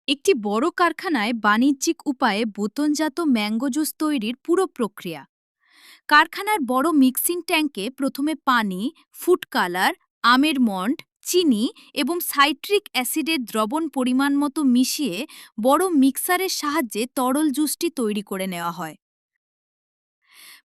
একটি বড় কারখানায় বাণিজ্যিক উপায়ে বোতলজাত ম্যাঙ্গো জুস তৈরির পুরো প্রক্রিয়া। কারখানার বড় মিক্সিং ট্যাঙ্কে প্রথমে পানি, ফুড কালার, আমের মন্ড, চিনি এবং সাইট্রিক অ্যাসিডের দ্রবণ পরিমাণ মতো মিশিয়ে বড় মিক্সারের সাহায্যে তরল জুসটি তৈরি করে নেওয়া হয়।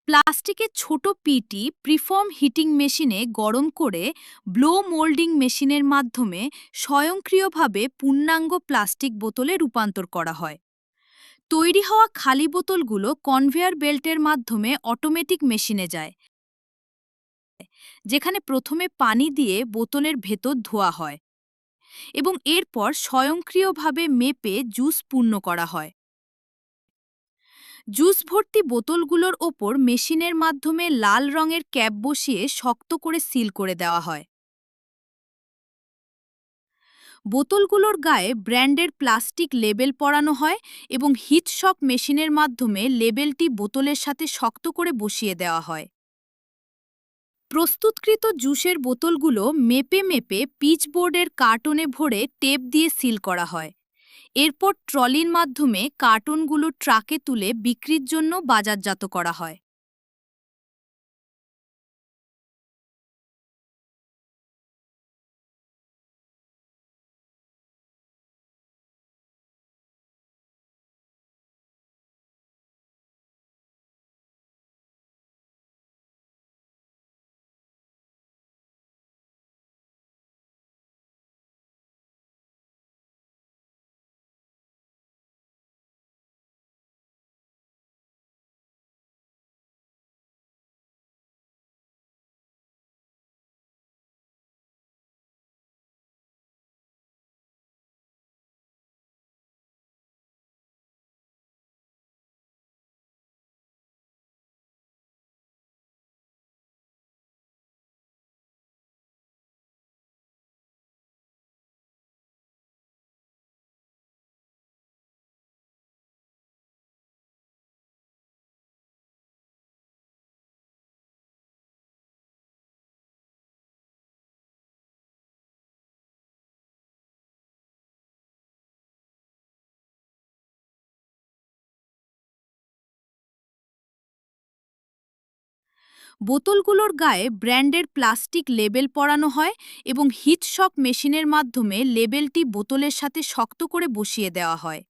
প্লাস্টিকের ছোট পিটি প্রিফর্ম হিটিং মেশিনে গরম করে ব্লো মোল্ডিং মেশিনের মাধ্যমে স্বয়ংক্রিয়ভাবে পূর্ণাঙ্গ প্লাস্টিক বোতলে রূপান্তর করা হয়। তৈরি হওয়া খালি বোতলগুলো কনভেয়ার বেল্টের মাধ্যমে অটোমেটিক মেশিনে যায়, যেখানে প্রথমে পানি দিয়ে বোতলের ভেতর ধোয়া হয় এবং এরপর স্বয়ংক্রিয়ভাবে মেপে জুস পূর্ণ করা হয়। জুস ভর্তি বোতলগুলোর ওপর মেশিনের মাধ্যমে লাল রঙের ক্যাপ বসিয়ে শক্ত করে সিল করে দেওয়া হয়। বোতলগুলোর গায়ে ব্র্যান্ডের প্লাস্টিক লেবেল পরানো হয় এবং হিট শক মেশিনের মাধ্যমে লেবেলটি বোতলের সাথে শক্ত করে বসিয়ে দেওয়া হয়। প্রস্তুতকৃত জুসের বোতলগুলো মেপে মেপে পিচবোর্ডের কার্টনে ভরে টেপ দিয়ে সিল করা হয়। এরপর ট্রলির মাধ্যমে কার্টনগুলো ট্রাকে তুলে বিক্রির জন্য বাজারজাত করা হয়। বোতলগুলোর গায়ে ব্র্যান্ডের প্লাস্টিক লেবেল পরানো হয় এবং হিট শক মেশিনের মাধ্যমে লেবেলটি বোতলের সাথে শক্ত করে বসিয়ে দেওয়া হয়।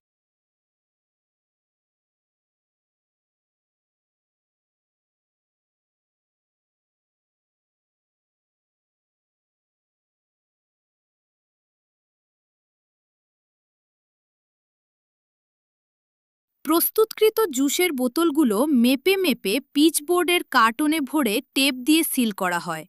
প্রস্তুতকৃত জুসের বোতলগুলো মেপে মেপে পিচবোর্ডের কার্টনে ভরে টেপ দিয়ে সিল করা হয়।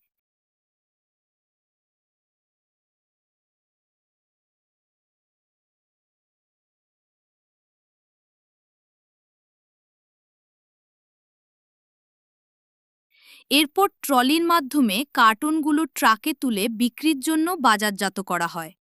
এরপর ট্রলির মাধ্যমে কার্টনগুলো ট্রাকে তুলে বিক্রির জন্য বাজারজাত করা হয়।